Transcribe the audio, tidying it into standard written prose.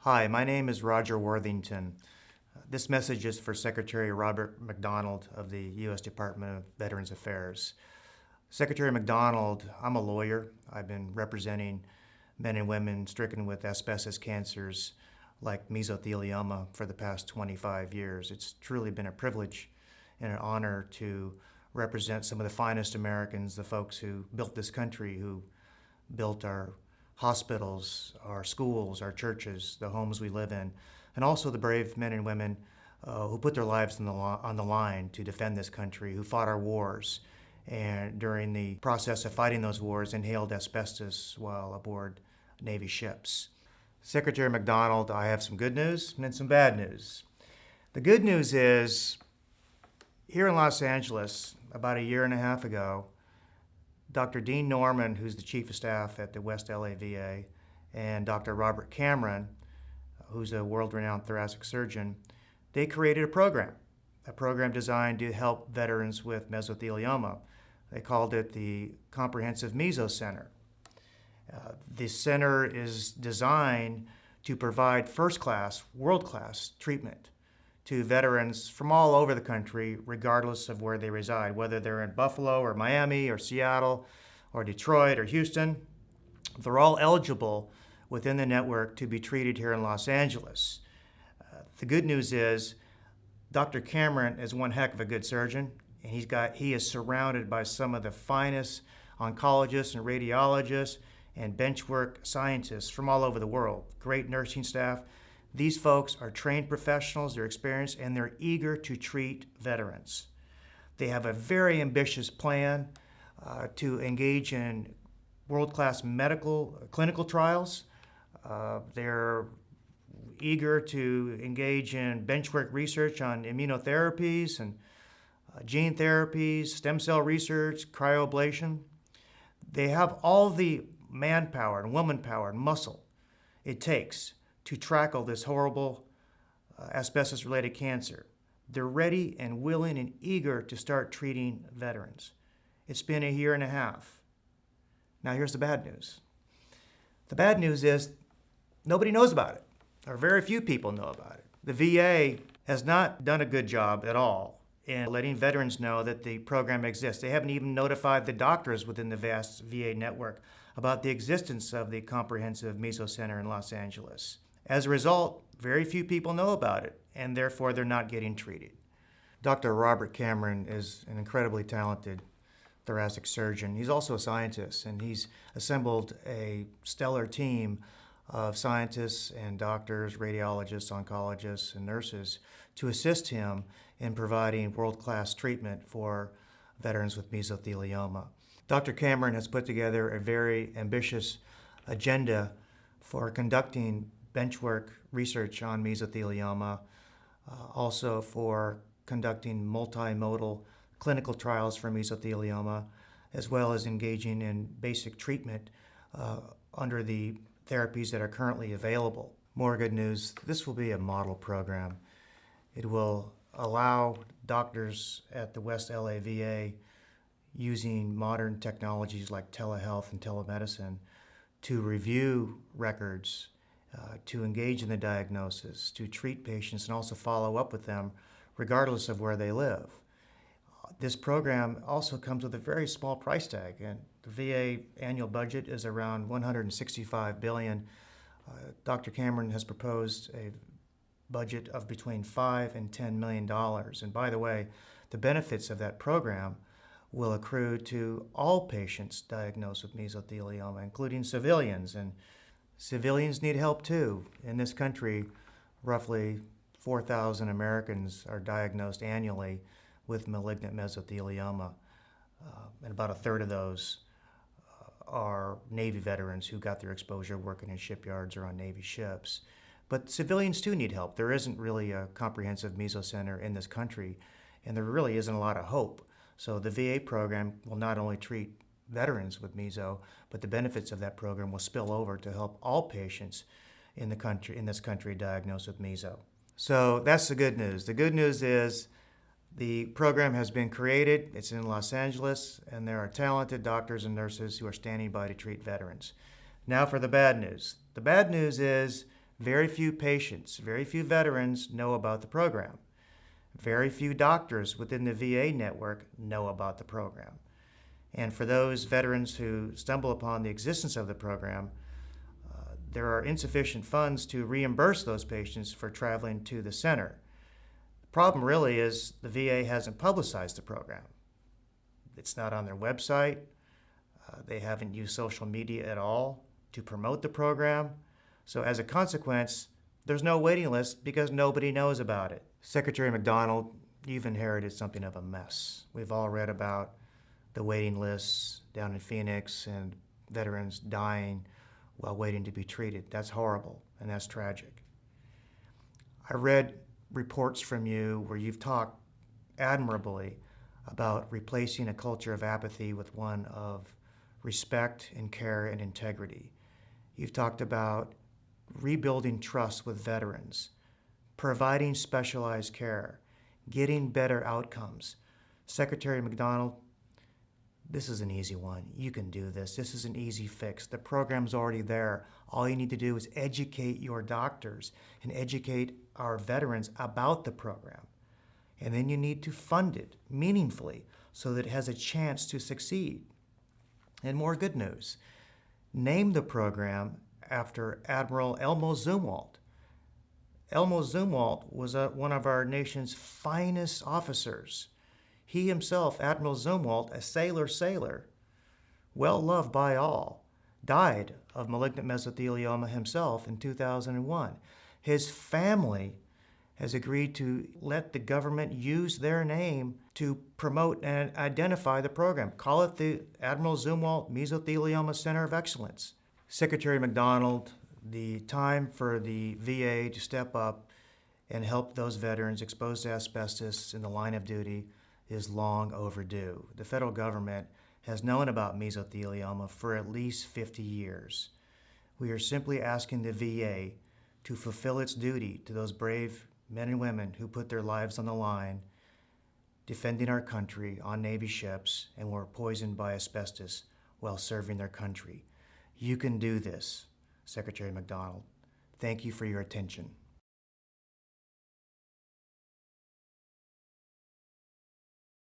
Hi, my name is Roger Worthington. This message is for Secretary Robert McDonald of the U.S. Department of Veterans Affairs. Secretary McDonald, I'm a lawyer. I've been representing men and women stricken with asbestos cancers like mesothelioma for the past 25 years. It's truly been a privilege and an honor to represent some of the finest Americans, the folks who built this country, who built our hospitals, our schools, our churches, the homes we live in, and also the brave men and women who put their lives on the line to defend this country, who fought our wars, and during the process of fighting those wars inhaled asbestos while aboard Navy ships. Secretary McDonald, I have some good news and some bad news. The good news is, here in Los Angeles, about a year and a half ago, Dr. Dean Norman, who's the Chief of Staff at the West LA VA, and Dr. Robert Cameron, who's a world-renowned thoracic surgeon, they created a program designed to help veterans with mesothelioma. They called it the Comprehensive Meso Center. The center is designed to provide first-class, world-class treatment to veterans from all over the country, regardless of where they reside, whether they're in Buffalo or Miami or Seattle or Detroit or Houston. They're all eligible within the network to be treated here in Los Angeles. The good news is Dr. Cameron is one heck of a good surgeon, and he is surrounded by some of the finest oncologists and radiologists and benchwork scientists from all over the world. Great nursing staff. These folks are trained professionals, they're experienced, and they're eager to treat veterans. They have a very ambitious plan to engage in world-class clinical trials. They're eager to engage in benchwork research on immunotherapies and gene therapies, stem cell research, cryoablation. They have all the manpower and womanpower and muscle it takes to tackle this horrible asbestos-related cancer. They're ready and willing and eager to start treating veterans. It's been a year and a half. Now here's the bad news. The bad news is nobody knows about it, or very few people know about it. The VA has not done a good job at all in letting veterans know that the program exists. They haven't even notified the doctors within the vast VA network about the existence of the Comprehensive Meso Center in Los Angeles. As a result, very few people know about it, and therefore they're not getting treated. Dr. Robert Cameron is an incredibly talented thoracic surgeon. He's also a scientist, and he's assembled a stellar team of scientists and doctors, radiologists, oncologists, and nurses to assist him in providing world-class treatment for veterans with mesothelioma. Dr. Cameron has put together a very ambitious agenda for conducting benchwork research on mesothelioma, also for conducting multimodal clinical trials for mesothelioma, as well as engaging in basic treatment under the therapies that are currently available. More good news, this will be a model program. It will allow doctors at the West LA VA using modern technologies like telehealth and telemedicine to review records, to engage in the diagnosis, to treat patients, and also follow up with them regardless of where they live. This program also comes with a very small price tag, and the VA annual budget is around $165 billion. Dr. Cameron has proposed a budget of between $5 and $10 million. And by the way, the benefits of that program will accrue to all patients diagnosed with mesothelioma, including civilians. And civilians need help too. In this country, roughly 4,000 Americans are diagnosed annually with malignant mesothelioma, and about a third of those are Navy veterans who got their exposure working in shipyards or on Navy ships. But civilians too need help. There isn't really a comprehensive meso center in this country, and there really isn't a lot of hope. So the VA program will not only treat veterans with meso, but the benefits of that program will spill over to help all patients in this country diagnosed with meso. So that's the good news. The good news is the program has been created, it's in Los Angeles, and there are talented doctors and nurses who are standing by to treat veterans. Now for the bad news. The bad news is Very few patients, very few veterans know about the program. Very few doctors within the VA network know about the program. And for those veterans who stumble upon the existence of the program, there are insufficient funds to reimburse those patients for traveling to the center. The problem really is the VA hasn't publicized the program. It's not on their website. They haven't used social media at all to promote the program. So as a consequence, there's no waiting list because nobody knows about it. Secretary McDonald, you've inherited something of a mess. We've all read about the waiting lists down in Phoenix and veterans dying while waiting to be treated. That's horrible and that's tragic. I read reports from you where you've talked admirably about replacing a culture of apathy with one of respect and care and integrity. You've talked about rebuilding trust with veterans, providing specialized care, getting better outcomes. Secretary McDonald, this is an easy one. You can do this. This is an easy fix. The program's already there. All you need to do is educate your doctors and educate our veterans about the program. And then you need to fund it meaningfully so that it has a chance to succeed. And more good news. Name the program after Admiral Elmo Zumwalt. Elmo Zumwalt was one of our nation's finest officers. He himself, Admiral Zumwalt, a sailor, well loved by all, died of malignant mesothelioma himself in 2001. His family has agreed to let the government use their name to promote and identify the program. Call it the Admiral Zumwalt Mesothelioma Center of Excellence. Secretary McDonald, the time for the VA to step up and help those veterans exposed to asbestos in the line of duty is long overdue. The federal government has known about mesothelioma for at least 50 years. We are simply asking the VA to fulfill its duty to those brave men and women who put their lives on the line defending our country on Navy ships and were poisoned by asbestos while serving their country. You can do this, Secretary McDonald. Thank you for your attention.